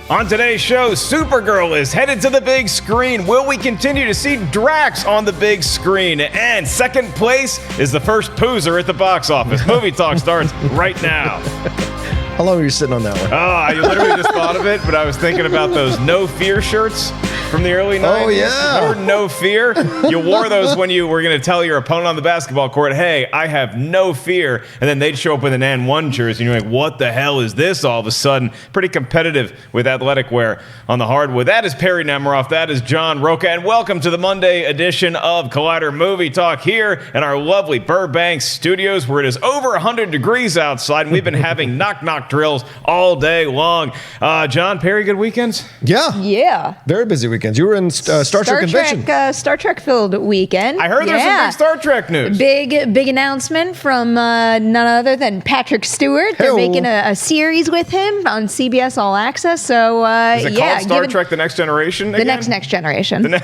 On today's show, Supergirl is headed to the big screen. Will we continue to see Drax on the big screen? And second place is the first poozer at the box office. Movie Talk starts right now. How long were you sitting on that one? Oh, I literally just thought of it, but I was thinking about those No Fear shirts from the early 90s. Oh, yeah. Remember No Fear? You wore those when you were going to tell your opponent on the basketball court, hey, I have no fear. And then they'd show up with an N1 jersey, and you're like, what the hell is this all of a sudden? Pretty competitive with athletic wear on the hardwood. That is Perri Nemiroff. That is John Rocha. And welcome to the Monday edition of Collider Movie Talk here in our lovely Burbank studios, where it is over 100 degrees outside, and we've been having knock-knock drills all day long. John, Perri, good weekends? Yeah. Very busy weekends. You were in Star Trek convention. Star Trek filled weekend. I heard there's some big Star Trek news. Big announcement from none other than Patrick Stewart. They're making a series with him on CBS All Access. So is it called Star Trek: The Next Generation? The next generation.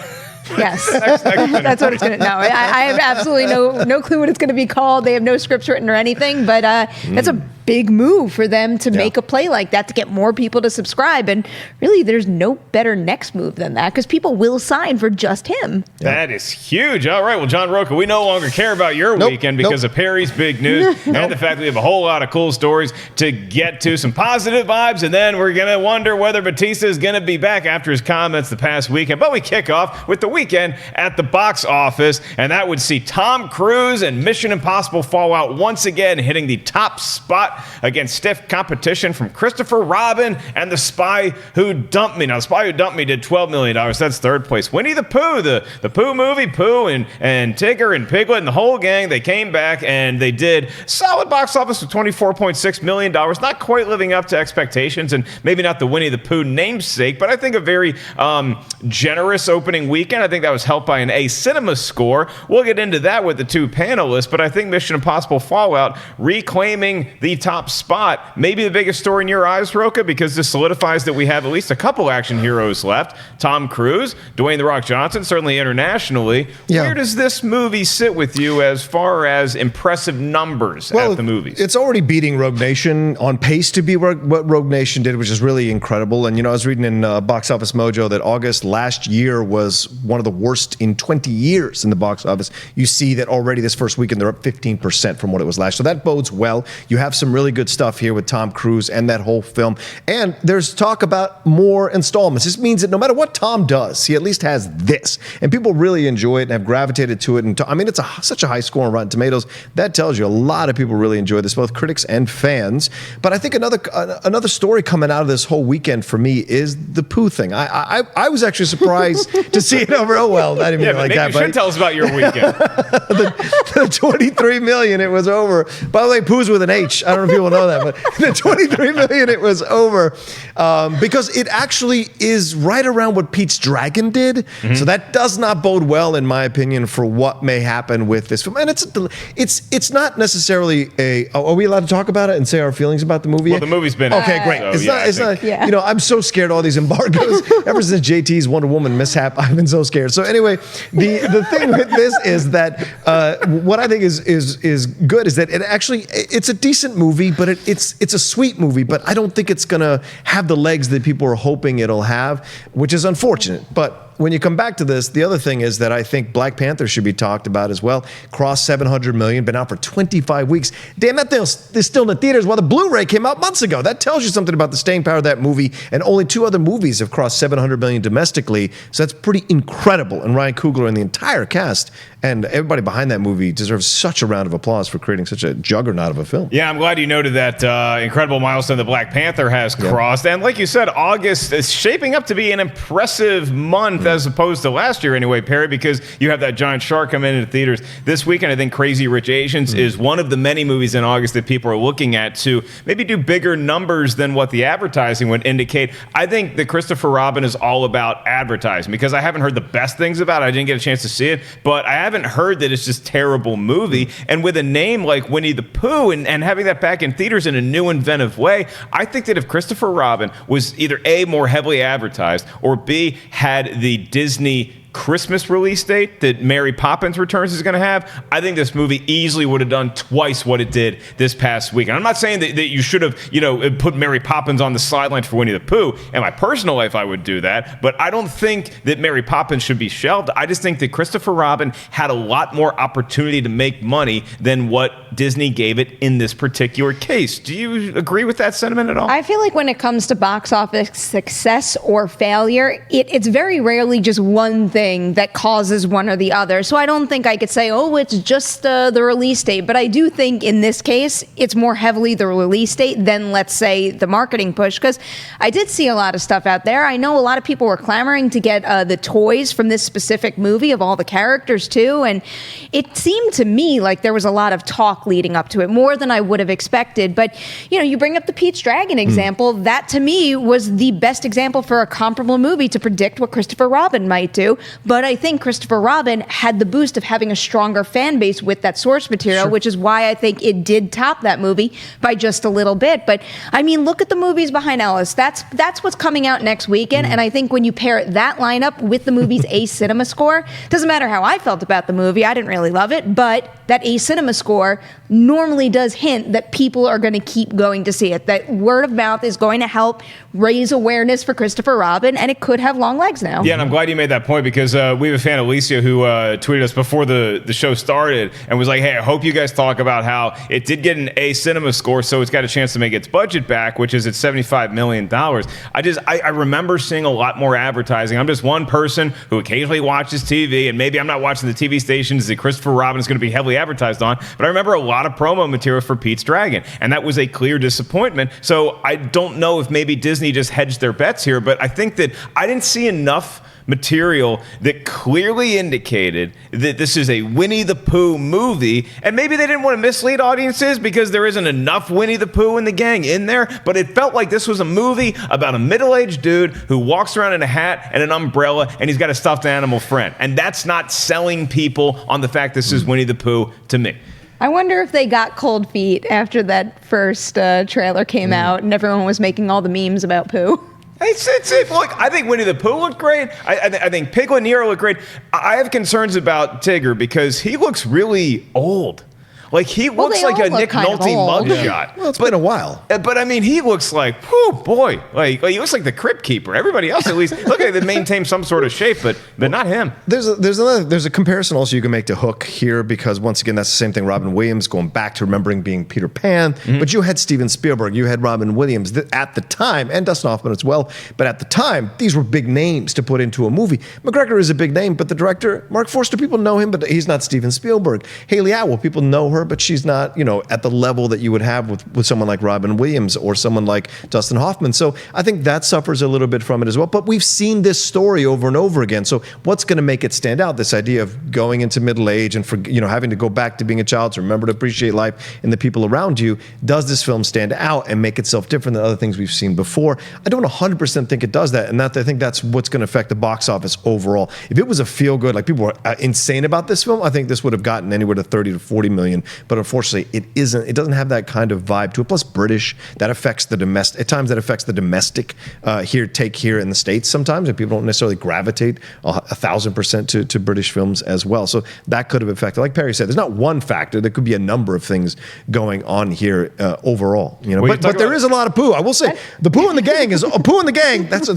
Yes, that's what it's going to. No, I have absolutely no clue what it's going to be called. They have no scripts written or anything, but that's a big move for them to make a play like that to get more people to subscribe. And really, there's no better next move than that, because people will sign for just him. That is huge. All right, well, John Rocha, we no longer care about your weekend because of Perri's big news and the fact that we have a whole lot of cool stories to get to, some positive vibes, and then we're going to wonder whether Bautista is going to be back after his comments the past weekend. But we kick off with the weekend at the box office, and that would see Tom Cruise and Mission Impossible Fallout once again hitting the top spot against stiff competition from Christopher Robin and The Spy Who Dumped Me. Now, The Spy Who Dumped Me did $12 million. That's third place. Winnie the Pooh, the Pooh movie, Pooh and Tigger and Piglet and the whole gang, they came back and they did solid box office with $24.6 million. Not quite living up to expectations, and maybe not the Winnie the Pooh namesake, but I think a very generous opening weekend. I think that was helped by an A Cinema score. We'll get into that with the two panelists, but I think Mission Impossible Fallout reclaiming the top spot, maybe the biggest story in your eyes, Rocha, because this solidifies that we have at least a couple action heroes left. Tom Cruise, Dwayne "The Rock" Johnson, certainly internationally. Yeah. Where does this movie sit with you as far as impressive numbers at the movies? It's already beating Rogue Nation, on pace to be what Rogue Nation did, which is really incredible. And, I was reading in Box Office Mojo that August last year was one of the worst in 20 years in the box office. You see that already this first weekend, they're up 15% from what it was last. So that bodes well. You have some really good stuff here with Tom Cruise and that whole film. And there's talk about more installments. This means that no matter what Tom does, he at least has this. And people really enjoy it and have gravitated to it. And it's such a high score on Rotten Tomatoes. That tells you a lot of people really enjoy this, both critics and fans. But I think another story coming out of this whole weekend for me is the Pooh thing. I was actually surprised to see it over. Oh, well, I didn't mean like that. You should tell us about your weekend. the 23 million, it was over. By the way, Pooh's with an H. I don't know if people know that, but the 23 million, it was over because it actually is right around what Pete's Dragon did. Mm-hmm. So that does not bode well, in my opinion, for what may happen with this film. And it's not necessarily are we allowed to talk about it and say our feelings about the movie? Well, the movie's been okay, great. So, it's not. I'm so scared of all these embargoes. Ever since JT's Wonder Woman mishap, I've been so scared. So anyway, the thing with this is that what I think is good is that it's a decent movie, but it's a sweet movie, but I don't think it's gonna have the legs that people are hoping it'll have, which is unfortunate. But when you come back to this, the other thing is that I think Black Panther should be talked about as well. Crossed 700 million, been out for 25 weeks. Damn, that thing's still in the theaters while the Blu-ray came out months ago. That tells you something about the staying power of that movie. And only 2 other movies have crossed 700 million domestically. So that's pretty incredible. And Ryan Coogler and the entire cast and everybody behind that movie deserves such a round of applause for creating such a juggernaut of a film. Yeah, I'm glad you noted that incredible milestone that Black Panther has crossed. And like you said, August is shaping up to be an impressive month as opposed to last year anyway, Perry, because you have that giant shark coming into theaters this weekend. I think Crazy Rich Asians is one of the many movies in August that people are looking at to maybe do bigger numbers than what the advertising would indicate. I think that Christopher Robin is all about advertising because I haven't heard the best things about it. I didn't get a chance to see it, but I haven't heard that it's just terrible movie. And with a name like Winnie the Pooh and having that back in theaters in a new inventive way, I think that if Christopher Robin was either A, more heavily advertised, or B, had the Disney Christmas release date that Mary Poppins Returns is going to have, I think this movie easily would have done twice what it did this past week. And I'm not saying that you should have, put Mary Poppins on the sidelines for Winnie the Pooh. In my personal life, I would do that. But I don't think that Mary Poppins should be shelved. I just think that Christopher Robin had a lot more opportunity to make money than what Disney gave it in this particular case. Do you agree with that sentiment at all? I feel like when it comes to box office success or failure, it's very rarely just one thing that causes one or the other. So I don't think I could say, it's just the release date. But I do think in this case, it's more heavily the release date than, let's say, the marketing push. Because I did see a lot of stuff out there. I know a lot of people were clamoring to get the toys from this specific movie of all the characters, too. And it seemed to me like there was a lot of talk leading up to it, more than I would have expected. But, you bring up the Pete's Dragon example. That, to me, was the best example for a comparable movie to predict what Christopher Robin might do. But I think Christopher Robin had the boost of having a stronger fan base with that source material, which is why I think it did top that movie by just a little bit. But I mean, look at the movies behind Ellis. That's what's coming out next weekend. And I think when you pair that lineup with the movie's A Cinema score, doesn't matter how I felt about the movie, I didn't really love it, but that A Cinema score normally does hint that people are going to keep going to see it. That word of mouth is going to help raise awareness for Christopher Robin, and it could have long legs now. Yeah, and I'm glad you made that point because we have a fan, Alicia, who tweeted us before the show started and was like, hey, I hope you guys talk about how it did get an A Cinema score, so it's got a chance to make its budget back, which is at $75 million. I remember seeing a lot more advertising. I'm just one person who occasionally watches TV, and maybe I'm not watching the TV stations that Christopher Robin is going to be heavily advertised on, but I remember a lot of promo material for Pete's Dragon, and that was a clear disappointment. So I don't know if maybe Disney just hedged their bets here, but I think that I didn't see enough material that clearly indicated that this is a Winnie the Pooh movie, and maybe they didn't want to mislead audiences because there isn't enough Winnie the Pooh and the gang in there, but it felt like this was a movie about a middle-aged dude who walks around in a hat and an umbrella, and he's got a stuffed animal friend, and that's not selling people on the fact this is Winnie the Pooh to me. I wonder if they got cold feet after that first trailer came out and everyone was making all the memes about Pooh. Look, I think Winnie the Pooh looked great. I think Piglet and Nero look great. I have concerns about Tigger because he looks really old. Like, he looks like a Nick Nolte mugshot. Yeah. Well, it's been a while. But, I mean, he looks like, whew, boy. Like he looks like the Crypt Keeper. Everybody else, at least, look like they maintain some sort of shape, but not him. There's a comparison also you can make to Hook here because, once again, that's the same thing. Robin Williams going back to remembering being Peter Pan. But you had Steven Spielberg. You had Robin Williams at the time, and Dustin Hoffman as well. But at the time, these were big names to put into a movie. McGregor is a big name, but the director, Mark Forster, people know him, but he's not Steven Spielberg. Haley Atwell, people know her, but she's not, at the level that you would have with someone like Robin Williams or someone like Dustin Hoffman. So I think that suffers a little bit from it as well. But we've seen this story over and over again. So what's going to make it stand out? This idea of going into middle age and having to go back to being a child to remember to appreciate life and the people around you. Does this film stand out and make itself different than other things we've seen before? I don't 100% think it does that. And I think that's what's going to affect the box office overall. If it was a feel good, like people were insane about this film, I think this would have gotten anywhere to 30 to 40 million but unfortunately, it isn't. It doesn't have that kind of vibe to it. Plus, British, that affects the domestic. At times, that affects the domestic take here in the States sometimes, and people don't necessarily gravitate 1,000% to British films as well. So that could have affected. Like Perri said, there's not one factor. There could be a number of things going on here overall. But there is a lot of poo. I will say, the Pooh and the Gang is Pooh and the Gang. That's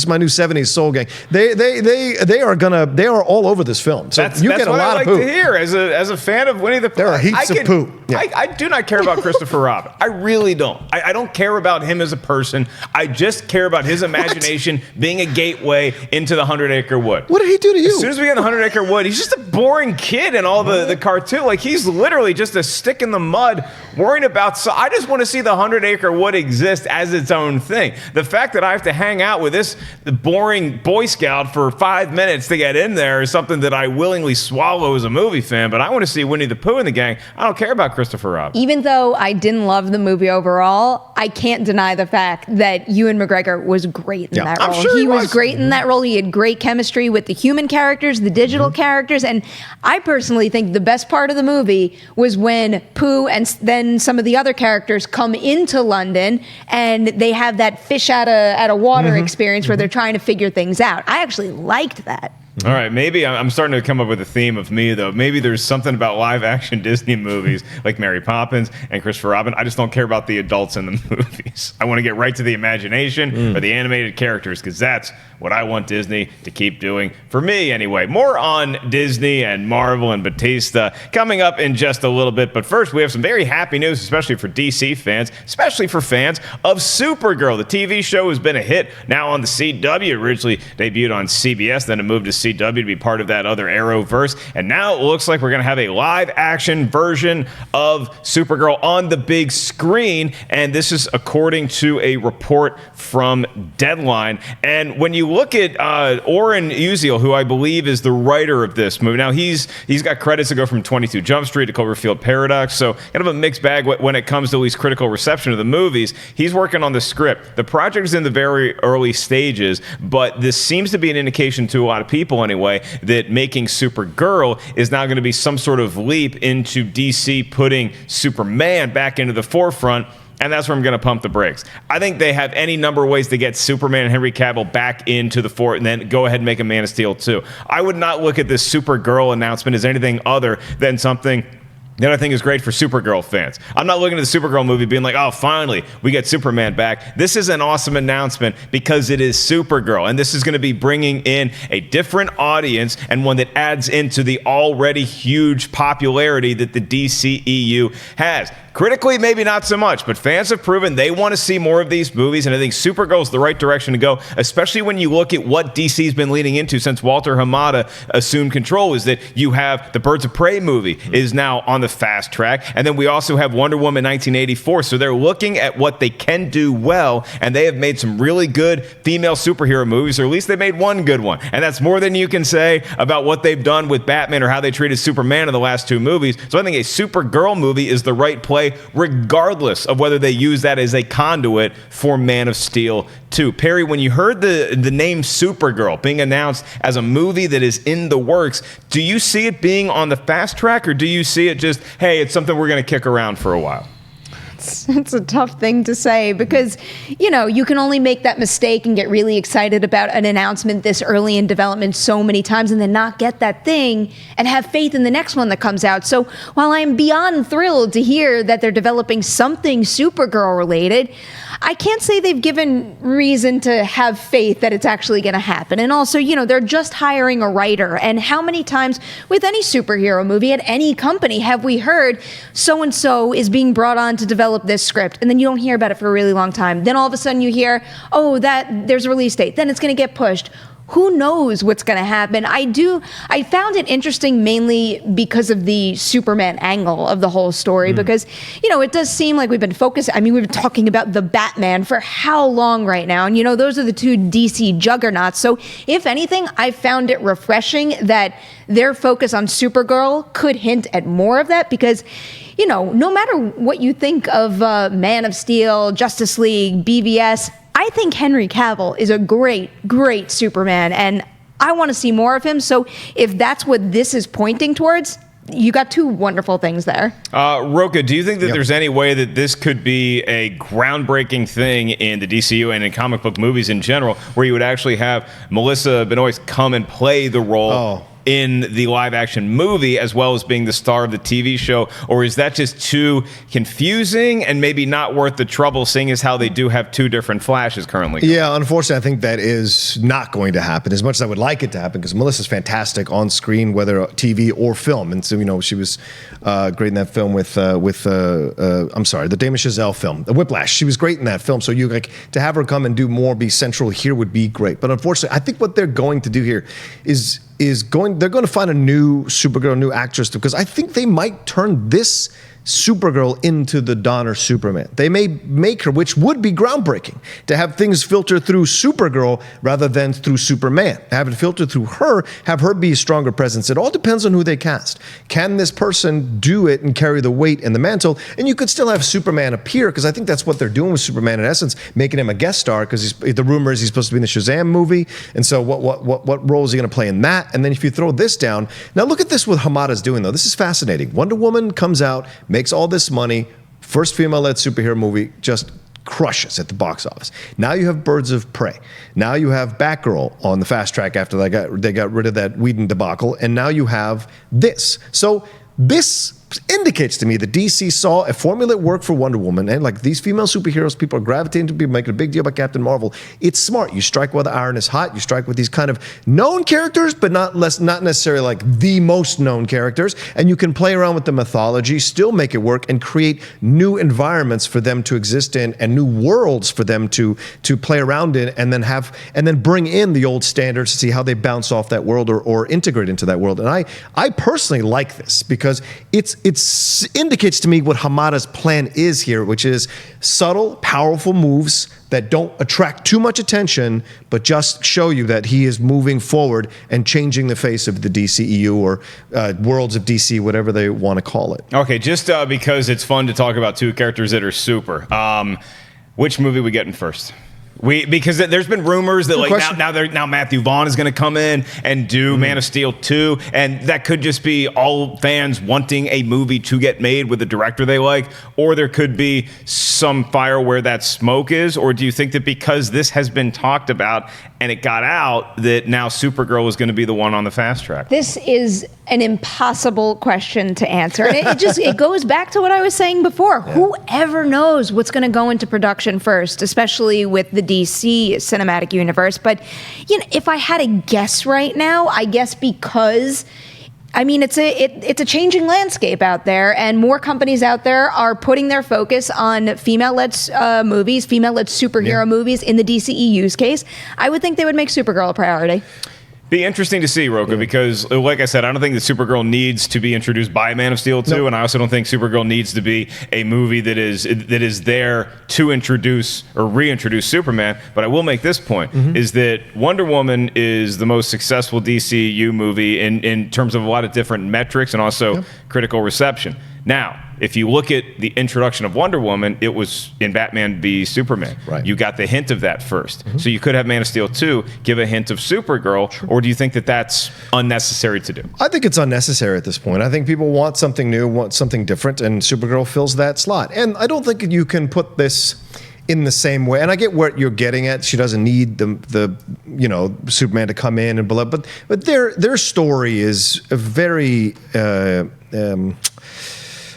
my new '70s soul gang. They are all over this film. So that's what I like to hear as a fan of Winnie the Pooh. There are heaps of poo. Yeah. I do not care about Christopher Robin. I really don't. I don't care about him as a person. I just care about his imagination being a gateway into the 100-Acre Wood. What did he do to you? As soon as we get in the 100-Acre Wood, he's just a boring kid in all the cartoon. Like, he's literally just a stick in the mud worrying about... So I just want to see the 100-Acre Wood exist as its own thing. The fact that I have to hang out with this boring Boy Scout for 5 minutes to get in there is something that I willingly swallow as a movie fan, but I want to see Winnie the Pooh and the Gang. I don't care about Christopher Robin. Even though I didn't love the movie overall, I can't deny the fact that Ewan McGregor was great in that role. I'm sure he was great in that role. He had great chemistry with the human characters, the digital characters, and I personally think the best part of the movie was when Pooh and then some of the other characters come into London and they have that fish out of water experience where they're trying to figure things out. I actually liked that. All right, maybe I'm starting to come up with a theme of me, though. Maybe there's something about live-action Disney movies like Mary Poppins and Christopher Robin. I just don't care about the adults in the movies. I want to get right to the imagination or the animated characters, because that's what I want Disney to keep doing, for me anyway. More on Disney and Marvel and Bautista coming up in just a little bit. But first, we have some very happy news, especially for DC fans, especially for fans of Supergirl. The TV show has been a hit now on the CW. Originally debuted on CBS, then it moved to CW to be part of that other Arrowverse. And now it looks like we're going to have a live-action version of Supergirl on the big screen. And this is according to a report from Deadline. And when you look at Oren Uziel, who I believe is the writer of this movie, now he's got credits that go from 22 Jump Street to Cloverfield Paradox, so kind of a mixed bag when it comes to at least critical reception of the movies. He's working on the script. The project is in the very early stages, but this seems to be an indication to a lot of people anyway that making Supergirl is now going to be some sort of leap into DC putting Superman back into the forefront. And that's where I'm going to pump the brakes. I think they have any number of ways to get Superman and Henry Cavill back into the fort and then go ahead and make a Man of Steel 2. I would not look at this Supergirl announcement as anything other than something that I think is great for Supergirl fans. I'm not looking at the Supergirl movie being like, oh, finally, we get Superman back. This is an awesome announcement because it is Supergirl, and this is going to be bringing in a different audience and one that adds into the already huge popularity that the DCEU has. Critically, maybe not so much, but fans have proven they want to see more of these movies, and I think Supergirl is the right direction to go, especially when you look at what DC's been leaning into since Walter Hamada assumed control, is that you have the Birds of Prey movie is now on the fast track, and then we also have Wonder Woman 1984, so they're looking at what they can do well, and they have made some really good female superhero movies, or at least they made one good one, and that's more than you can say about what they've done with Batman or how they treated Superman in the last two movies. So I think a Supergirl movie is the right play, regardless of whether they use that as a conduit for Man of Steel 2. Perri, when you heard the name Supergirl being announced as a movie that is in the works, do you see it being on the fast track, or do you see it just, hey, it's something we're going to kick around for a while? It's a tough thing to say because, you can only make that mistake and get really excited about an announcement this early in development so many times and then not get that thing and have faith in the next one that comes out. So while I'm beyond thrilled to hear that they're developing something Supergirl related, I can't say they've given reason to have faith that it's actually going to happen. And also, they're just hiring a writer. And how many times with any superhero movie at any company have we heard so-and-so is being brought on to develop this script, and then you don't hear about it for a really long time. Then all of a sudden you hear, that there's a release date. Then it's going to get pushed. Who knows what's going to happen? I found it interesting mainly because of the Superman angle of the whole story, because, it does seem like we've been we've been talking about the Batman for how long right now? And, those are the two DC juggernauts. So if anything, I found it refreshing that their focus on Supergirl could hint at more of that because, no matter what you think of Man of Steel, Justice League, BVS, I think Henry Cavill is a great, great Superman, and I want to see more of him. So if that's what this is pointing towards, you got two wonderful things there. Rocha, do you think that there's any way that this could be a groundbreaking thing in the DCU and in comic book movies in general, where you would actually have Melissa Benoist come and play the role in the live action movie as well as being the star of the TV show? Or is that just too confusing and maybe not worth the trouble, seeing as how they do have two different Flashes currently? Yeah, unfortunately, I think that is not going to happen as much as I would like it to happen, because Melissa's fantastic on screen, whether TV or film. And so, you know, she was great in that film with I'm sorry, the Damon Chazelle film, Whiplash. She was great in that film. So you like to have her come and do more, be central here would be great. But unfortunately, I think what they're going to do here is they're going to find a new Supergirl, new actress, because I think they might turn this Supergirl into the Donner Superman. They may make her, which would be groundbreaking, to have things filter through Supergirl rather than through Superman. Have it filter through her, have her be a stronger presence. It all depends on who they cast. Can this person do it and carry the weight and the mantle? And you could still have Superman appear, because I think that's what they're doing with Superman in essence, making him a guest star, because the rumor is he's supposed to be in the Shazam movie. And so what role is he going to play in that? And then if you throw this down, now look at this what Hamada's doing though. This is fascinating. Wonder Woman comes out, makes all this money, first female-led superhero movie, just crushes at the box office. Now you have Birds of Prey. Now you have Batgirl on the fast track after they got rid of that Whedon debacle, and now you have this. So this indicates to me that DC saw a formula work for Wonder Woman, and like these female superheroes, people are gravitating to, people making a big deal about Captain Marvel. It's smart. You strike while the iron is hot. You strike with these kind of known characters, but not necessarily like the most known characters, and you can play around with the mythology, still make it work, and create new environments for them to exist in, and new worlds for them to play around in, and then bring in the old standards to see how they bounce off that world or integrate into that world. And I personally like this, because it indicates to me what Hamada's plan is here, which is subtle, powerful moves that don't attract too much attention, but just show you that he is moving forward and changing the face of the DCEU or worlds of DC, whatever they want to call it. Okay, just because it's fun to talk about two characters that are super. Which movie we getting first? Because there's been rumors that now Matthew Vaughn is going to come in and do Man of Steel 2, and that could just be all fans wanting a movie to get made with a director they like, or there could be some fire where that smoke is. Or do you think that because this has been talked about and it got out, that now Supergirl is going to be the one on the fast track? This is an impossible question to answer. And it goes back to what I was saying before. Yeah. Whoever knows what's going to go into production first, especially with the DC cinematic universe. But if I had to guess right now, I guess because it's a changing landscape out there, and more companies out there are putting their focus on female-led movies, female-led superhero movies in the DCEU's case. I would think they would make Supergirl a priority. Be interesting to see, Rocha, because like I said, I don't think that Supergirl needs to be introduced by Man of Steel 2, and I also don't think Supergirl needs to be a movie that is there to introduce or reintroduce Superman. But I will make this point, is that Wonder Woman is the most successful DCU movie in terms of a lot of different metrics and also critical reception. Now, if you look at the introduction of Wonder Woman, it was in Batman v Superman. Right. You got the hint of that first. So you could have Man of Steel 2 give a hint of Supergirl, or do you think that that's unnecessary to do? I think it's unnecessary at this point. I think people want something new, want something different, and Supergirl fills that slot. And I don't think you can put this in the same way. And I get what you're getting at. She doesn't need the Superman to come in and blah, but their story is a very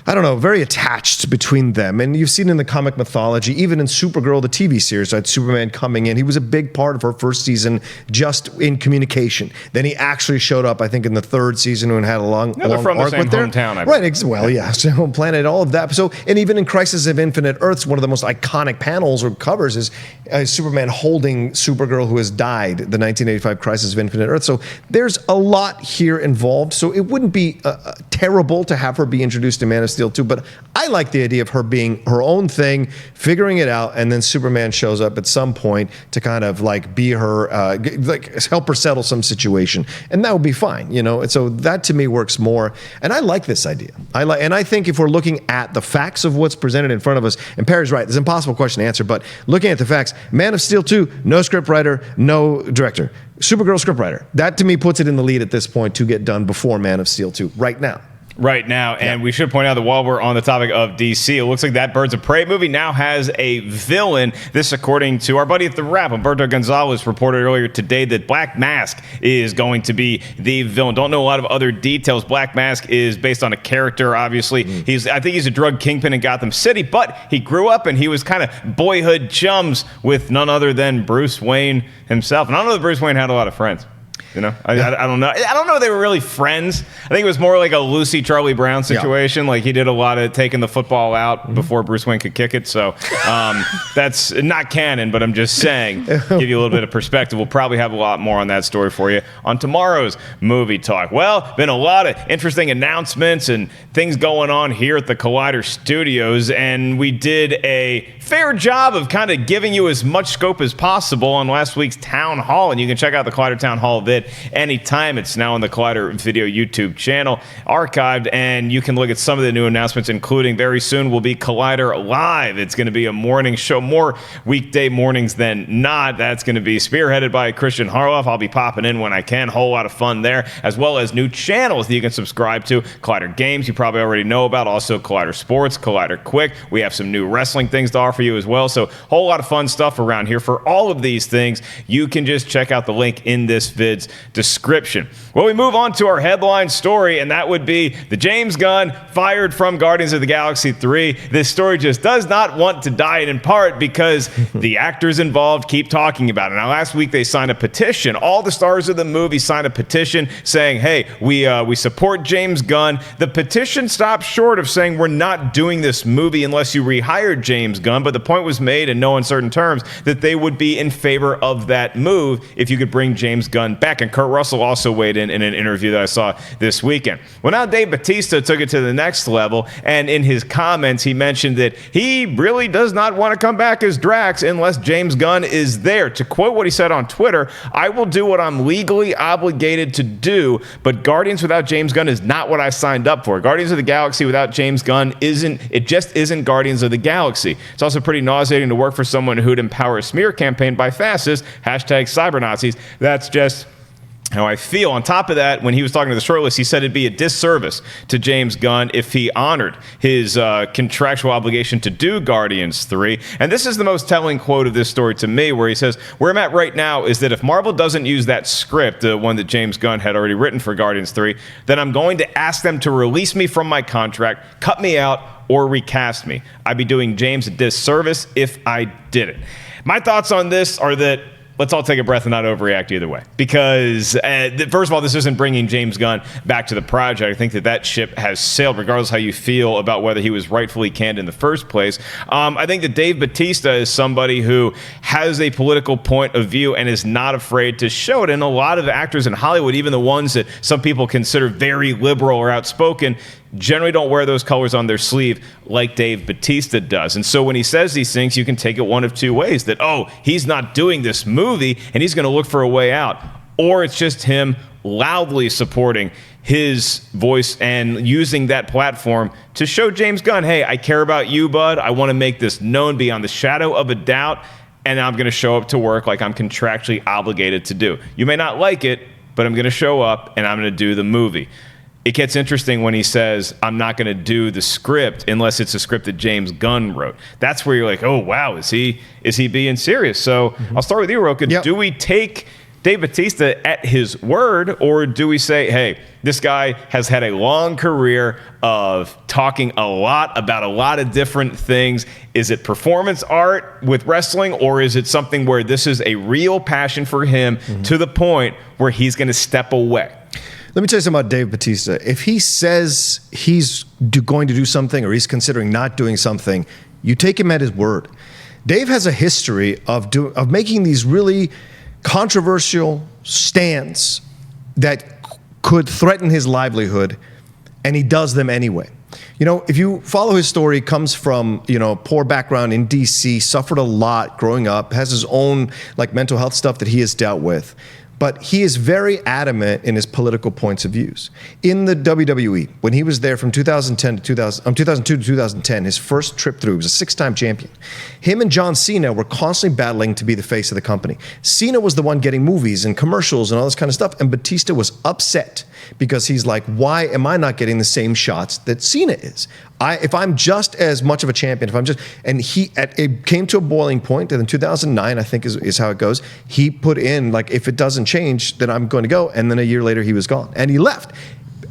very attached between them. And you've seen in the comic mythology, even in Supergirl, the TV series, had Superman coming in. He was a big part of her first season just in communication. Then he actually showed up, I think, in the third season and had a long from arc the same with her. Hometown, I right, well, yeah, so home planet, all of that. So, and even in Crisis of Infinite Earths, one of the most iconic panels or covers is Superman holding Supergirl who has died, the 1985 Crisis of Infinite Earths. So there's a lot here involved. So it wouldn't be terrible to have her be introduced to Man of Steel 2, but I like the idea of her being her own thing, figuring it out, and then Superman shows up at some point to kind of like be her, help her settle some situation, and that would be fine, And so that to me works more, and I like this idea. And I think if we're looking at the facts of what's presented in front of us, and Perry's right, it's an impossible question to answer, but looking at the facts, Man of Steel 2, no scriptwriter, no director. Supergirl scriptwriter. That to me puts it in the lead at this point to get done before Man of Steel 2 right now. right now. And we should point out that while we're on the topic of DC, it looks like that Birds of Prey movie now has a villain. This according to our buddy at The Wrap, Humberto Gonzalez, reported earlier today that Black Mask is going to be the villain. Don't know a lot of other details. Black Mask is based on a character, obviously. I think he's a drug kingpin in Gotham City, but he grew up and he was kind of boyhood chums with none other than Bruce Wayne himself. And I don't know that Bruce Wayne had a lot of friends. You know, I don't know. I don't know if they were really friends. I think it was more like a Lucy Charlie Brown situation. Like he did a lot of taking the football out before Bruce Wayne could kick it. So that's not canon, but I'm just saying, give you a little bit of perspective. We'll probably have a lot more on that story for you on tomorrow's Movie Talk. Well, been a lot of interesting announcements and things going on here at the Collider Studios, and we did a fair job of kind of giving you as much scope as possible on last week's Town Hall, and you can check out the Collider Town Hall vid anytime. It's now on the Collider Video YouTube channel, archived, and you can look at some of the new announcements, including very soon will be Collider Live. It's going to be a morning show, more weekday mornings than not. That's going to be spearheaded by Christian Harloff. I'll be popping in when I can. Whole lot of fun there, as well as new channels that you can subscribe to. Collider Games, you probably already know about. Also Collider Sports, Collider Quick. We have some new wrestling things to offer you as well. So whole lot of fun stuff around here. For all of these things, you can just check out the link in this vid's description. Well, we move on to our headline story, and that would be the James Gunn fired from Guardians of the Galaxy 3. This story just does not want to die, in part because the actors involved keep talking about it. Now, last week they signed a petition. All the stars of the movie signed a petition saying, hey, we support James Gunn. The petition stopped short of saying we're not doing this movie unless you rehired James Gunn, but the point was made in no uncertain terms that they would be in favor of that move if you could bring James Gunn back. And Kurt Russell also weighed in an interview that I saw this weekend. Well, now Dave Bautista took it to the next level, and in his comments, he mentioned that he really does not want to come back as Drax unless James Gunn is there. To quote what he said on Twitter, I will do what I'm legally obligated to do, but Guardians without James Gunn is not what I signed up for. Guardians of the Galaxy without James Gunn just isn't Guardians of the Galaxy. It's also pretty nauseating to work for someone who'd empower a smear campaign by fascists, #cybernazis. That's just how I feel. On top of that, when he was talking to the shortlist, he said it'd be a disservice to James Gunn if he honored his contractual obligation to do Guardians 3. And this is the most telling quote of this story to me, where he says, where I'm at right now is that if Marvel doesn't use that script, the one that James Gunn had already written for Guardians 3, then I'm going to ask them to release me from my contract, cut me out, or recast me. I'd be doing James a disservice if I did it. My thoughts on this are that let's all take a breath and not overreact either way. Because, first of all, this isn't bringing James Gunn back to the project. I think that ship has sailed, regardless of how you feel about whether he was rightfully canned in the first place. I think that Dave Bautista is somebody who has a political point of view and is not afraid to show it. And a lot of actors in Hollywood, even the ones that some people consider very liberal or outspoken, generally don't wear those colors on their sleeve like Dave Bautista does. And so when he says these things, you can take it one of two ways. That, oh, he's not doing this movie and he's going to look for a way out. Or it's just him loudly supporting his voice and using that platform to show James Gunn, hey, I care about you, bud. I want to make this known beyond the shadow of a doubt. And I'm going to show up to work like I'm contractually obligated to do. You may not like it, but I'm going to show up and I'm going to do the movie. It gets interesting when he says, I'm not going to do the script unless it's a script that James Gunn wrote. That's where you're like, oh, wow, is he being serious? So I'll start with you, Rocha. Yep. Do we take Dave Bautista at his word, or do we say, hey, this guy has had a long career of talking a lot about a lot of different things. Is it performance art with wrestling, or is it something where this is a real passion for him to the point where he's going to step away? Let me tell you something about Dave Bautista. If he says he's going to do something or he's considering not doing something, you take him at his word. Dave has a history of making these really controversial stands that could threaten his livelihood, and he does them anyway. You know, if you follow his story, he comes from, poor background in DC, suffered a lot growing up, has his own mental health stuff that he has dealt with. but he is very adamant in his political points of views. In the WWE, when he was there from 2002 to 2010, his first trip through, he was a 6-time champion. Him and John Cena were constantly battling to be the face of the company. Cena was the one getting movies and commercials and all this kind of stuff, and Bautista was upset because he's like, why am I not getting the same shots that Cena is? If I'm just as much of a champion, it came to a boiling point, and in 2009, I think is how it goes, he put in, like, if it doesn't change, then I'm going to go, and then a year later, he was gone, and he left.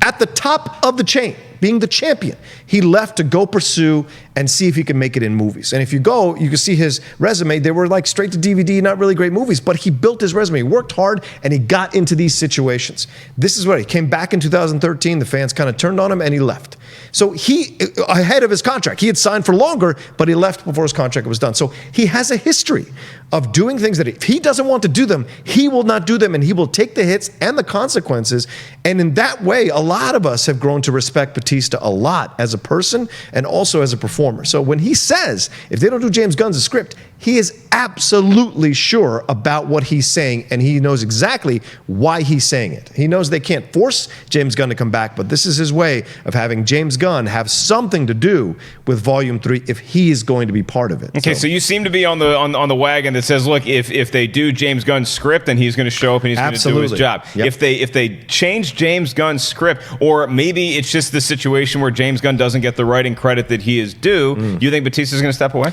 At the top of the chain, being the champion, he left to go pursue and see if he can make it in movies. And if you go, you can see his resume. They were like straight to DVD, not really great movies, but he built his resume. He worked hard, and he got into these situations. This is what he came back in 2013. The fans kind of turned on him, and he left. So he, ahead of his contract, he had signed for longer, but he left before his contract was done. So he has a history of doing things that if he doesn't want to do them, he will not do them, and he will take the hits and the consequences. And in that way, a lot of us have grown to respect Bautista a lot as a person and also as a performer. So when he says, if they don't do James Gunn's script, he is absolutely sure about what he's saying, and he knows exactly why he's saying it. He knows they can't force James Gunn to come back, but this is his way of having James Gunn have something to do with Volume 3 if he is going to be part of it. Okay, so you seem to be on the wagon that says, look, if they do James Gunn's script, then he's going to show up and he's going to do his job. Yep. If they change James Gunn's script, or maybe it's just the situation where James Gunn doesn't get the writing credit that he is due, you think Bautista's going to step away?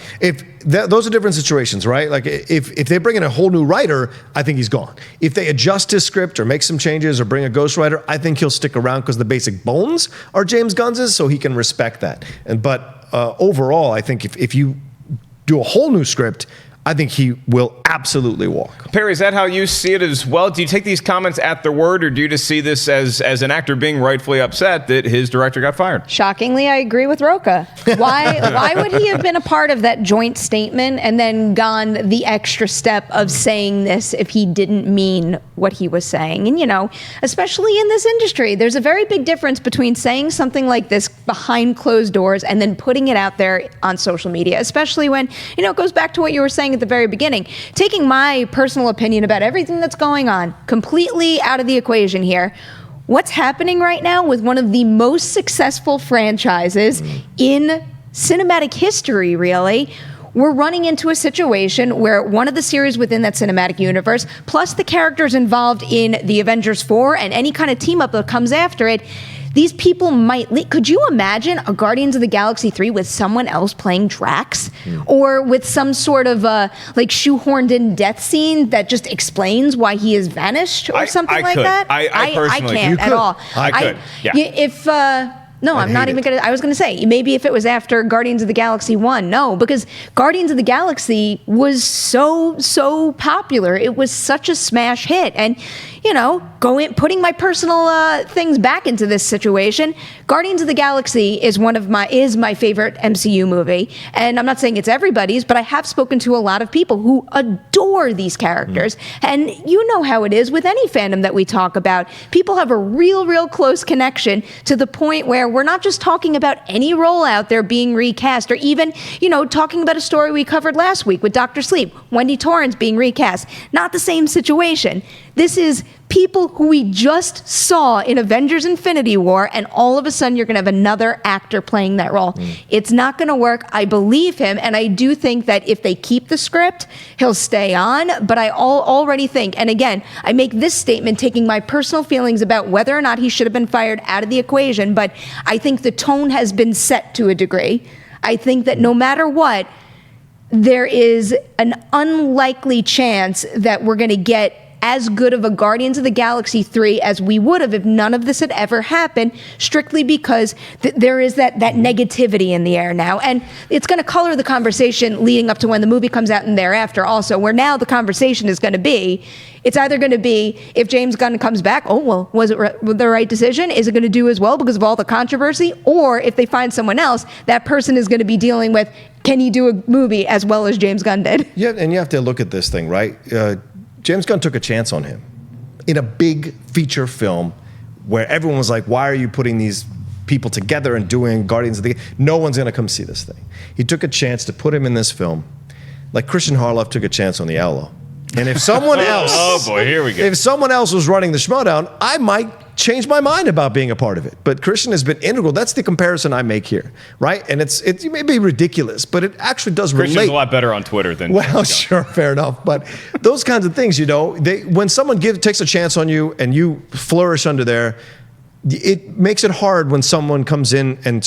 Those are different situations, right? Like if they bring in a whole new writer, I think he's gone. If they adjust his script or make some changes or bring a ghostwriter, I think he'll stick around because the basic bones are James Gunn's, so he can respect that. But overall, I think if you do a whole new script, I think he will absolutely walk. Perri, is that how you see it as well? Do you take these comments at their word, or do you just see this as an actor being rightfully upset that his director got fired? Shockingly, I agree with Rocha. Why would he have been a part of that joint statement and then gone the extra step of saying this if he didn't mean what he was saying? And, especially in this industry, there's a very big difference between saying something like this behind closed doors and then putting it out there on social media, especially when, it goes back to what you were saying at the very beginning. Taking my personal opinion about everything that's going on completely out of the equation here, what's happening right now with one of the most successful franchises in cinematic history, really, we're running into a situation where one of the series within that cinematic universe, plus the characters involved in the Avengers 4 and any kind of team up that comes after it, these people might could you imagine a Guardians of the Galaxy 3 with someone else playing Drax? Or with some sort of shoehorned in death scene that just explains why he has vanished or something like that? I personally can't at all. I could. Yeah. No, I'm not even going to. I was going to say, maybe if it was after Guardians of the Galaxy 1. No, because Guardians of the Galaxy was so popular. It was such a smash hit. And, putting my personal things back into this situation, Guardians of the Galaxy is my favorite MCU movie. And I'm not saying it's everybody's, but I have spoken to a lot of people who adore these characters. And you know how it is with any fandom that we talk about. People have a real close connection to the point where we're not just talking about any role out there being recast, or even, talking about a story we covered last week with Dr. Sleep, Wendy Torrance being recast. Not the same situation. This is people who we just saw in Avengers Infinity War, and all of a sudden you're going to have another actor playing that role. It's not going to work. I believe him, and I do think that if they keep the script, he'll stay on. But I already think, and again, I make this statement taking my personal feelings about whether or not he should have been fired out of the equation, but I think the tone has been set to a degree. I think that no matter what, there is an unlikely chance that we're going to get as good of a Guardians of the Galaxy 3 as we would have if none of this had ever happened, strictly because there is that negativity in the air now. And it's going to color the conversation leading up to when the movie comes out and thereafter also, where now the conversation is going to be, it's either going to be, if James Gunn comes back, was it the right decision? Is it going to do as well because of all the controversy? Or if they find someone else, that person is going to be dealing with, can he do a movie as well as James Gunn did? Yeah, and you have to look at this thing, right? James Gunn took a chance on him in a big feature film where everyone was like, why are you putting these people together and doing Guardians of the... No one's going to come see this thing. He took a chance to put him in this film, like Christian Harloff took a chance on The Outlaw. And if someone else, oh boy, here we go. If someone else was running the Schmoedown, I might change my mind about being a part of it. But Christian has been integral. That's the comparison I make here, right? And it may be ridiculous, but it actually does relate. Christian's a lot better on Twitter than. Well, sure, fair enough. But those kinds of things, when someone takes a chance on you and you flourish under there, it makes it hard when someone comes in and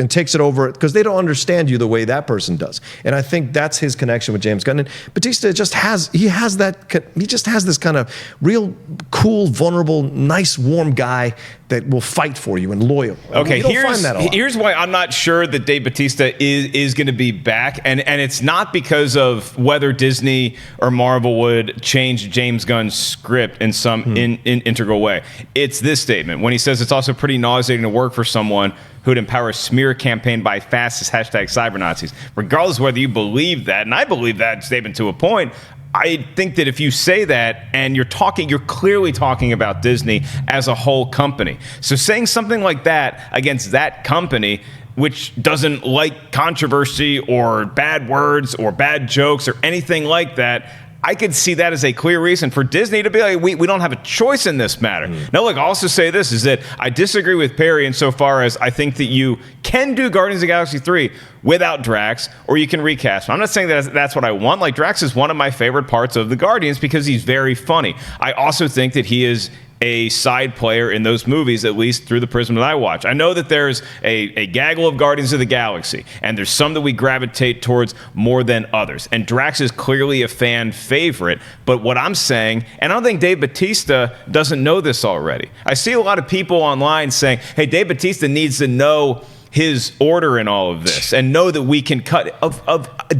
takes it over because they don't understand you the way that person does. And I think that's his connection with James Gunn. And Bautista just has this kind of real cool, vulnerable, nice, warm guy that will fight for you and loyal. Okay, here's why I'm not sure that Dave Bautista is going to be back, and it's not because of whether Disney or Marvel would change James Gunn's script in some integral way. It's this statement when he says it's also pretty nauseating to work for someone who'd empower a smear campaign by fascist #cybernazis. Regardless of whether you believe that, and I believe that statement to a point, I think that if you say that and you're clearly talking about Disney as a whole company. So saying something like that against that company, which doesn't like controversy or bad words or bad jokes or anything like that, I could see that as a clear reason for Disney to be like, we don't have a choice in this matter. Now, look, I'll also say this, is that I disagree with Perri insofar as I think that you can do Guardians of the Galaxy 3 without Drax, or you can recast him. I'm not saying that that's what I want. Like, Drax is one of my favorite parts of the Guardians because he's very funny. I also think that he is a side player in those movies, at least through the prism that I watch. I know that there's a gaggle of Guardians of the Galaxy, and there's some that we gravitate towards more than others. And Drax is clearly a fan favorite, but what I'm saying, and I don't think Dave Bautista doesn't know this already. I see a lot of people online saying, hey, Dave Bautista needs to know his order in all of this and know that we can cut.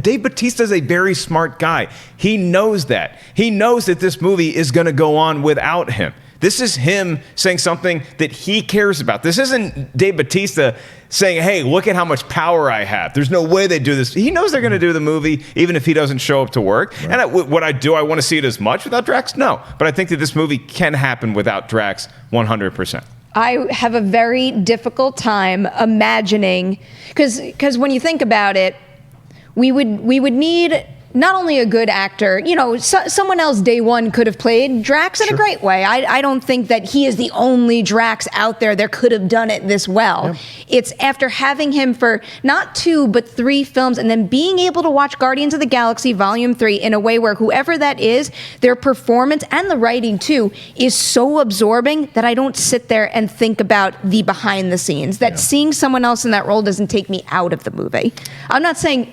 Dave Bautista is a very smart guy. He knows that. He knows that this movie is going to go on without him. This is him saying something that he cares about. This isn't Dave Bautista saying, hey, look at how much power I have. There's no way they do this. He knows they're going to do the movie even if he doesn't show up to work. Right. And I want to see it as much without Drax? No. But I think that this movie can happen without Drax 100%. I have a very difficult time imagining, because when you think about it, we would need not only a good actor, someone else day one could have played Drax in a great way. I don't think that he is the only Drax out there that could have done it this well. Yeah. It's after having him for not 2, but 3 films and then being able to watch Guardians of the Galaxy Volume 3 in a way where whoever that is, their performance and the writing too is so absorbing that I don't sit there and think about the behind the scenes, that seeing someone else in that role doesn't take me out of the movie. I'm not saying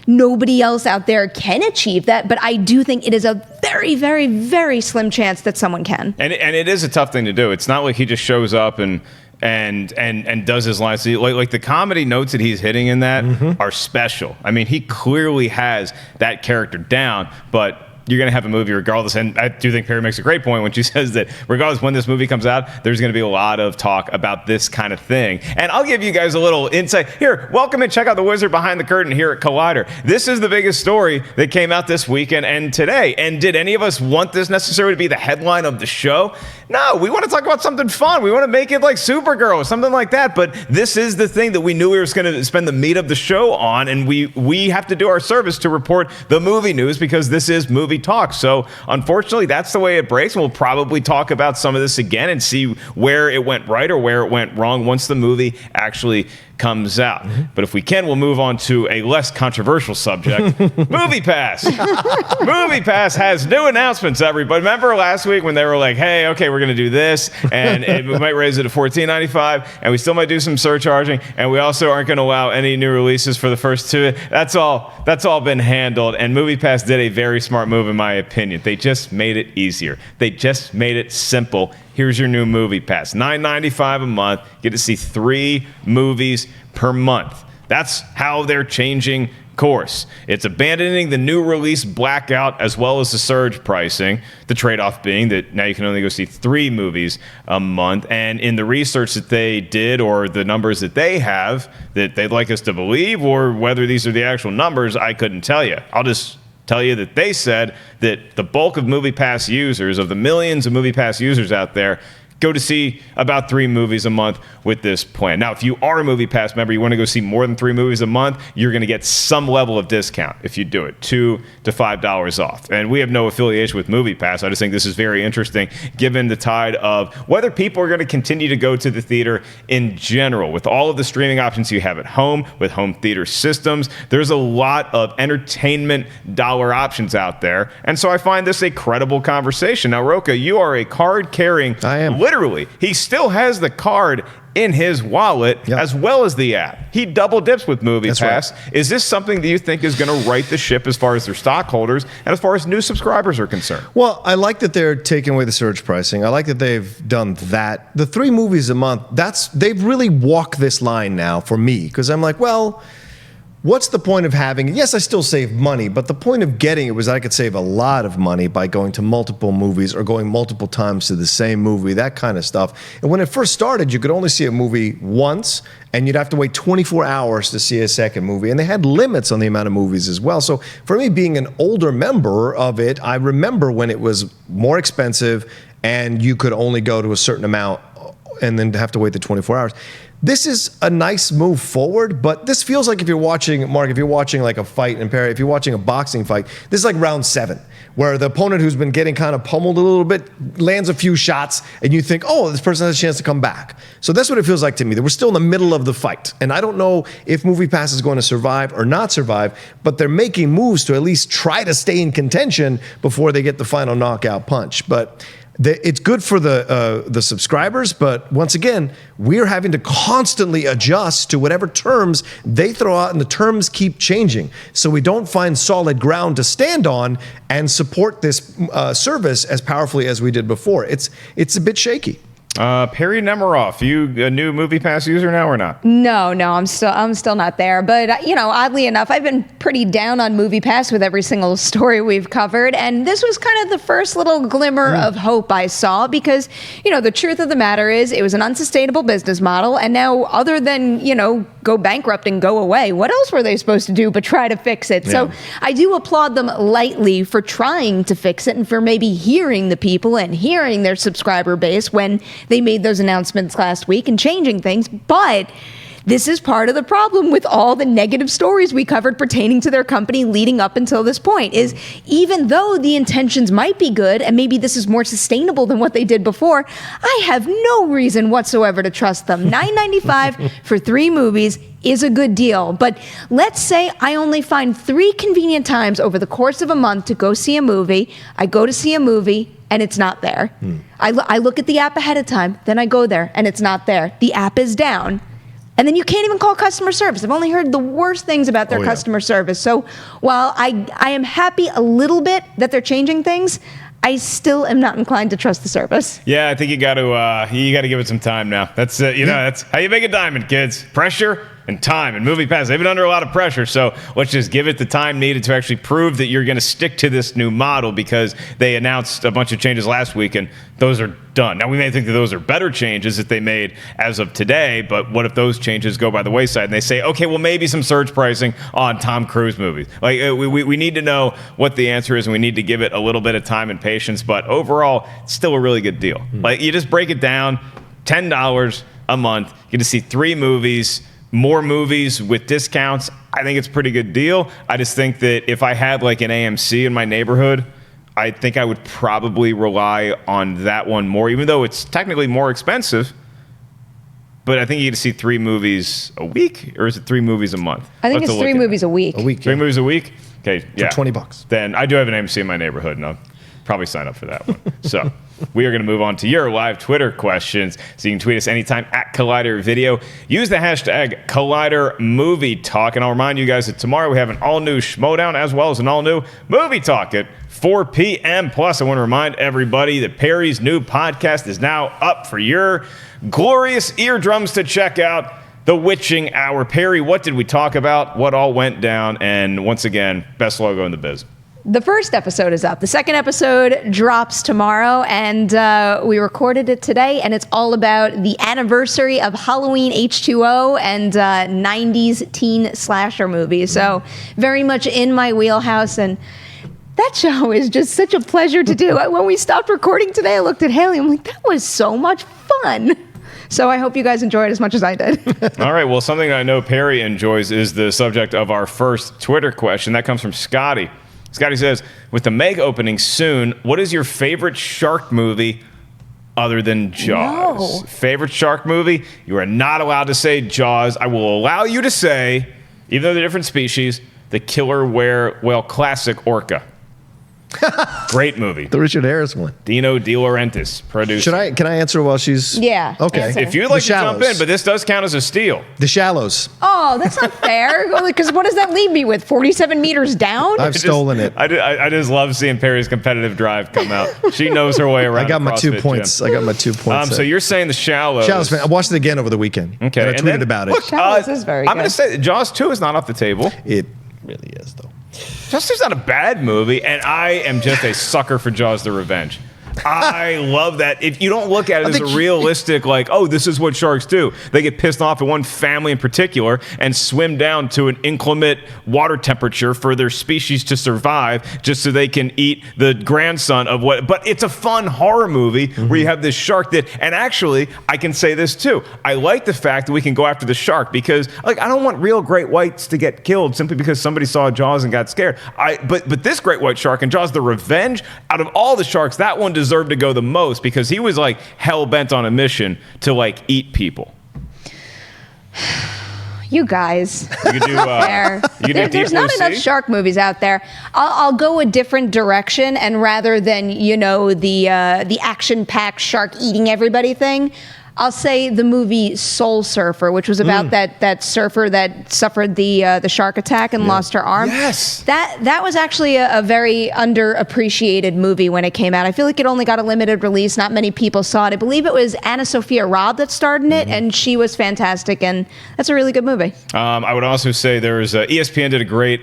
nobody else out there can achieve that, but I do think it is a very, very, very slim chance that someone can. And it is a tough thing to do. It's not like he just shows up and does his lines. Like the comedy notes that he's hitting in that are special. I mean, he clearly has that character down, but you're going to have a movie regardless. And I do think Perri makes a great point when she says that regardless when this movie comes out, there's going to be a lot of talk about this kind of thing. And I'll give you guys a little insight. Here, welcome and check out the wizard behind the curtain here at Collider. This is the biggest story that came out this weekend and today. And did any of us want this necessarily to be the headline of the show? No, we want to talk about something fun. We want to make it like Supergirl or something like that. But this is the thing that we knew we were going to spend the meat of the show on. And we have to do our service to report the movie news because this is movie talk. So unfortunately, that's the way it breaks. And we'll probably talk about some of this again and see where it went right or where it went wrong once the movie actually comes out. But if we can, we'll move on to a less controversial subject. MoviePass. MoviePass has new announcements, everybody. Remember last week when they were like, hey, okay, we're going to do this, and we might raise it to $14.95, and we still might do some surcharging, and we also aren't going to allow any new releases for the first 2. That's all been handled, and MoviePass did a very smart move, in my opinion. They just made it easier. They just made it simple. Here's your new MoviePass. $9.95 a month. Get to see 3 movies per month. That's how they're changing course. It's abandoning the new release Blackout as well as the surge pricing. The trade-off being that now you can only go see 3 movies a month. And in the research that they did, or the numbers that they have that they'd like us to believe, or whether these are the actual numbers, I couldn't tell you. I'll just tell you that they said that the bulk of MoviePass users, of the millions of MoviePass users out there, go to see about 3 movies a month with this plan. Now, if you are a MoviePass member, you want to go see more than 3 movies a month, you're going to get some level of discount if you do it, $2 to $5 off. And we have no affiliation with MoviePass. I just think this is very interesting given the tide of whether people are going to continue to go to the theater in general. With all of the streaming options you have at home, with home theater systems, there's a lot of entertainment dollar options out there. And so I find this a credible conversation. Now, Rocha, you are a card-carrying... I am. Literally, he still has the card in his wallet as well as the app. He double dips with MoviePass. Right. Is this something that you think is going to right the ship as far as their stockholders and as far as new subscribers are concerned? Well, I like that they're taking away the surge pricing. I like that they've done that. The 3 movies a month, they've really walked this line now for me, because I'm like, well, what's the point of having it? Yes, I still save money, but the point of getting it was I could save a lot of money by going to multiple movies or going multiple times to the same movie, that kind of stuff. And when it first started, you could only see a movie once, and you'd have to wait 24 hours to see a second movie. And they had limits on the amount of movies as well. So for me, being an older member of it, I remember when it was more expensive and you could only go to a certain amount and then have to wait the 24 hours. This is a nice move forward, but this feels like if you're watching, Mark, if you're watching like a fight, and Perri, if you're watching a boxing fight, this is like round 7, where the opponent who's been getting kind of pummeled a little bit lands a few shots, and you think, oh, this person has a chance to come back. So that's what it feels like to me, that we're still in the middle of the fight. And I don't know if MoviePass is going to survive or not survive, but they're making moves to at least try to stay in contention before they get the final knockout punch. But it's good for the subscribers, but once again, we're having to constantly adjust to whatever terms they throw out, and the terms keep changing. So we don't find solid ground to stand on and support this service as powerfully as we did before. It's a bit shaky. Perri Nemiroff, you a new MoviePass user now or not? No, I'm still not there. But oddly enough, I've been pretty down on MoviePass with every single story we've covered, and this was kind of the first little glimmer of hope I saw, because the truth of the matter is it was an unsustainable business model, and now other than go bankrupt and go away, what else were they supposed to do but try to fix it? Yeah. So I do applaud them lightly for trying to fix it and for maybe hearing the people and hearing their subscriber base when they made those announcements last week and changing things. But this is part of the problem with all the negative stories we covered pertaining to their company leading up until this point, is even though the intentions might be good and maybe this is more sustainable than what they did before, I have no reason whatsoever to trust them. $9.95 for 3 movies is a good deal. But let's say I only find 3 convenient times over the course of a month to go see a movie. I go to see a movie and it's not there. I look at the app ahead of time, then I go there and it's not there. The app is down. And then you can't even call customer service. I've only heard the worst things about their customer service. So while I am happy a little bit that they're changing things, I still am not inclined to trust the service. Yeah, I think you got to give it some time now. That's that's how you make a diamond, kids. Pressure and time. And MoviePass, they've been under a lot of pressure, so let's just give it the time needed to actually prove that you're going to stick to this new model, because they announced a bunch of changes last week, and those are done. Now, we may think that those are better changes that they made as of today, but what if those changes go by the wayside and they say, okay, well, maybe some surge pricing on Tom Cruise movies? Like, we need to know what the answer is, and we need to give it a little bit of time and patience, but overall, it's still a really good deal. Like, you just break it down, $10 a month, you get to see 3 movies, more movies with discounts. I think it's a pretty good deal. I just think that if I had like an AMC in my neighborhood, I think I would probably rely on that one more, even though it's technically more expensive. But I think you get to see 3 movies a week, or is it 3 movies a month? I think it's 3 movies a week. 3 movies a week? Okay, yeah. For $20. Then I do have an AMC in my neighborhood, and I'll probably sign up for that one. So we are going to move on to your live Twitter questions. So you can tweet us anytime at Collider Video. Use the hashtag Collider Movie Talk. And I'll remind you guys that tomorrow we have an all-new Schmoedown as well as an all-new Movie Talk at 4 p.m. Plus, I want to remind everybody that Perri's new podcast is now up for your glorious eardrums to check out. The Witching Hour. Perri, what did we talk about? What all went down? And once again, best logo in the biz. The first episode is up. The second episode drops tomorrow, and we recorded it today, and it's all about the anniversary of Halloween H2O and 90s teen slasher movies. So very much in my wheelhouse, and That show is just such a pleasure to do. When we stopped recording today, I looked at Haley. I'm like, that was so much fun. So I hope you guys enjoy it as much as I did. All right. Well, something I know Perri enjoys is the subject of our first Twitter question. That comes from Scotty. Scotty says, with the Meg opening soon, what is your favorite shark movie other than Jaws? No. Favorite shark movie? You are not allowed to say Jaws. I will allow you to say, even though they're different species, the killer whale classic Orca. Great movie. The Richard Harris one. Dino De Laurentiis produced. Can I answer while she's... Yeah. Okay. Answer. If you'd like to jump in, but this does count as a steal. The Shallows. Oh, that's not fair. Because what does that leave me with? 47 meters down? I've stolen it. I just love seeing Perri's competitive drive come out. She knows her way around. I got my 2 points. Gym. I got my 2 points. So you're saying The Shallows. Shallows, man. I watched it again over the weekend. Okay. And I tweeted about it. Look, Shallows is very I'm good. going to say Jaws 2 is not off the table. It really is, though. Jaws 2 is not a bad movie, and I am just a sucker for Jaws the Revenge. I love that. If you don't look at it as a realistic, like, oh, this is what sharks do. They get pissed off at one family in particular and swim down to an inclement water temperature for their species to survive just so they can eat the grandson of what. But it's a fun horror movie where you have this shark that, and actually, I can say this too. I like the fact that we can go after the shark because, like, I don't want real great whites to get killed simply because somebody saw Jaws and got scared. But this great white shark in Jaws the Revenge, out of all the sharks, that one deserved to go the most because he was like hell bent on a mission to like eat people. You guys. You could do, There's not enough shark movies out there. I'll go a different direction, and rather than the action-packed shark eating everybody thing, I'll say the movie Soul Surfer, which was about that surfer that suffered the shark attack and lost her arm. Yes. That was actually a very underappreciated movie when it came out. I feel like it only got a limited release. Not many people saw it. I believe it was Anna Sophia Robb that starred in it, and she was fantastic, and that's a really good movie. I would also say there's ESPN did a great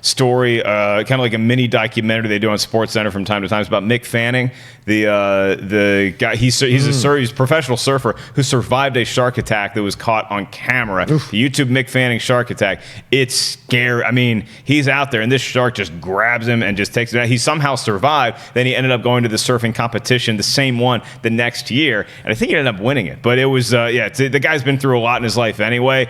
story, kind of like a mini documentary they do on SportsCenter from time to time. It's about Mick Fanning, the guy. He's a professional surfer who survived a shark attack that was caught on camera. YouTube Mick Fanning shark attack. It's scary. I mean, he's out there, and this shark just grabs him and just takes it out. He somehow survived. Then he ended up going to the surfing competition, the same one, the next year, and I think he ended up winning it. But it was, the guy's been through a lot in his life anyway.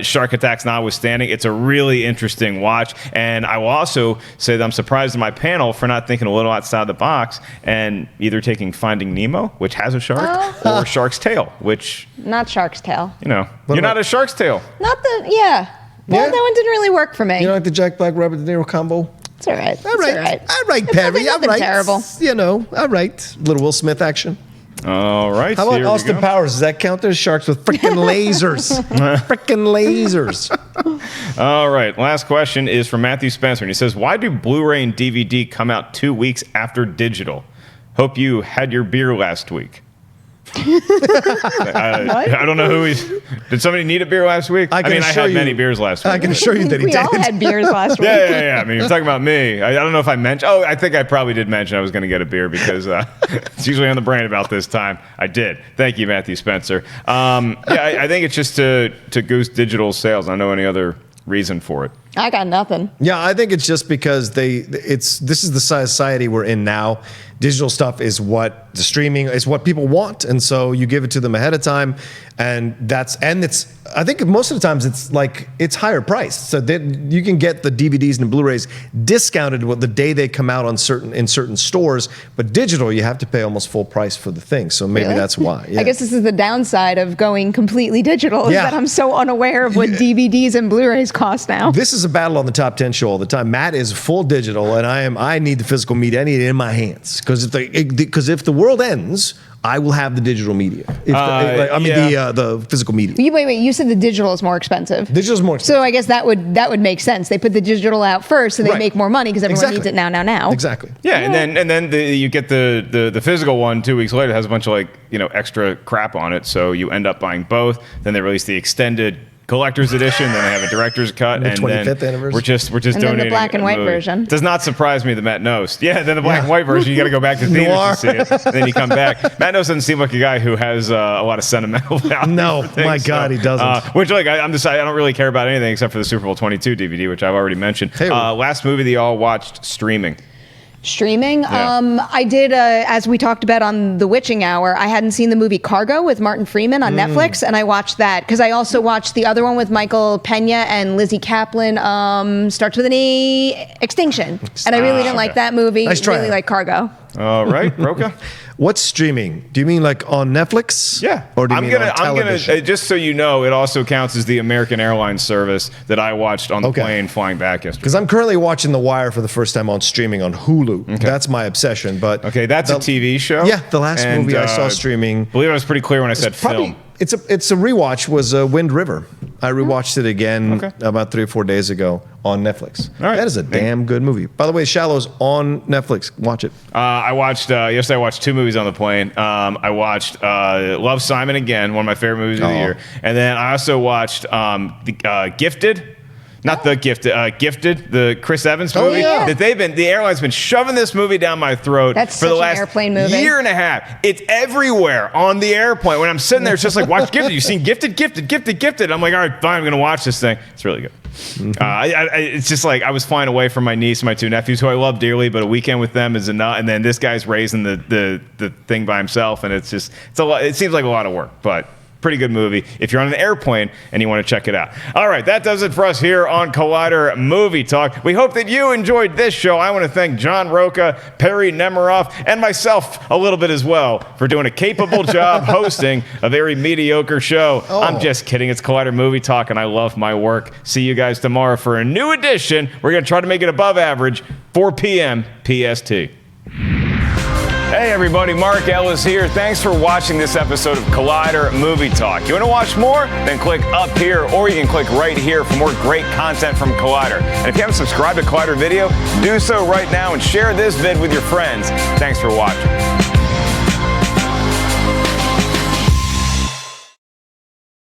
Shark attacks notwithstanding, it's a really interesting watch. And I will also say that I'm surprised in my panel for not thinking a little outside the box and either taking Finding Nemo, which has a shark, or Shark's Tale, which... Not Shark's Tale. You're not a Shark's Tale. Not the... Yeah. Well, that one didn't really work for me. You don't like the Jack Black Robert De Niro combo? It's all right. All right, Perri. All right. Terrible. All right. Little Will Smith action. All right. How about Austin Powers? Does that count? There's sharks with freaking lasers. Freaking lasers. All right. Last question is from Matthew Spencer, and he says, why do Blu-ray and DVD come out 2 weeks after digital? Hope you had your beer last week. I don't know who did somebody need a beer last week? I had many beers last week. I can assure you that he did. We all had beers last week. Yeah. I mean, you're talking about me. I don't know if I mentioned. Oh, I think I probably did mention I was going to get a beer because it's usually on the brain about this time. I did. Thank you, Matthew Spencer. I think it's just to goose digital sales. I don't know any other reason for it. I got nothing. Yeah, I think it's just because this is the society we're in now. Digital stuff is what the streaming is what people want, and so you give it to them ahead of time, and it's I think most of the times it's higher priced, so that you can get the DVDs and the Blu-rays discounted the day they come out in certain stores, but digital you have to pay almost full price for the thing, so maybe that's why. Yeah. I guess this is the downside of going completely digital, is that I'm so unaware of what DVDs and Blu-rays cost now. This is a battle on the top 10 show all the time. Matt is full digital, and I need the physical media. I need it in my hands. Because if the world ends, I will have the digital media. The physical media. Wait. You said the digital is more expensive. Digital is more expensive. So I guess that would make sense. They put the digital out first, so they make more money because everyone needs it now. Exactly. Yeah, and then you get the physical one 2 weeks later. It has a bunch of extra crap on it, so you end up buying both. Then they release the extended collector's edition, then they have a director's cut, the and 25th then anniversary. we're just and donating then the black and white version. Does not surprise me that Matt knows. Yeah, then the black and white version, you got to go back to theaters to see it. Then you come back. Matt knows doesn't seem like a guy who has a lot of sentimental value. No, my God, he doesn't. Which I don't really care about anything except for the Super Bowl 22 DVD, which I've already mentioned. Hey, last movie that y'all watched streaming. Streaming. Yeah. I did, as we talked about on The Witching Hour, I hadn't seen the movie Cargo with Martin Freeman on Netflix, and I watched that because I also watched the other one with Michael Pena and Lizzie Kaplan, starts with an E, Extinction. And I really didn't like that movie. Nice try. Really like Cargo. All right, Rocha. What's streaming? Do you mean like on Netflix? Yeah. Or do you mean on television? Just so you know, it also counts as the American Airlines service that I watched on the plane flying back yesterday. Because I'm currently watching The Wire for the first time on streaming on Hulu. Okay. That's my obsession. But that's a TV show. Yeah, the last movie I saw streaming. I believe I was pretty clear when I said film. It's a rewatch. Was Wind River. I rewatched it again about 3 or 4 days ago on Netflix. All right. That is a damn good movie. By the way, Shallow's on Netflix. Watch it. I watched yesterday. I watched 2 movies on the plane. I watched Love, Simon again, one of my favorite movies of the year, and then I also watched Gifted. Not the Gifted, the Chris Evans movie. That the airline's been shoving this movie down my throat for the last airplane movie. year and a half. It's everywhere on the airplane. When I'm sitting there, it's just like, watch Gifted. You seen Gifted? I'm like, all right, fine, I'm gonna watch this thing. It's really good. It's just like I was flying away from my niece and my 2 nephews, who I love dearly, but a weekend with them is enough. And then this guy's raising the thing by himself, and it's a lot. It seems like a lot of work, but pretty good movie if you're on an airplane and you want to check it out. All right, that does it for us here on Collider Movie Talk. We hope that you enjoyed this show. I want to thank John Rocha, Perri Nemiroff, and myself a little bit as well for doing a capable job hosting a very mediocre show. I'm just kidding. It's Collider Movie Talk, and I love my work. See you guys tomorrow for a new edition. We're going to try to make it above average, 4 p.m. PST. Hey everybody, Mark Ellis here. Thanks for watching this episode of Collider Movie Talk. You want to watch more? Then click up here, or you can click right here for more great content from Collider. And if you haven't subscribed to Collider Video, do so right now and share this vid with your friends. Thanks for watching.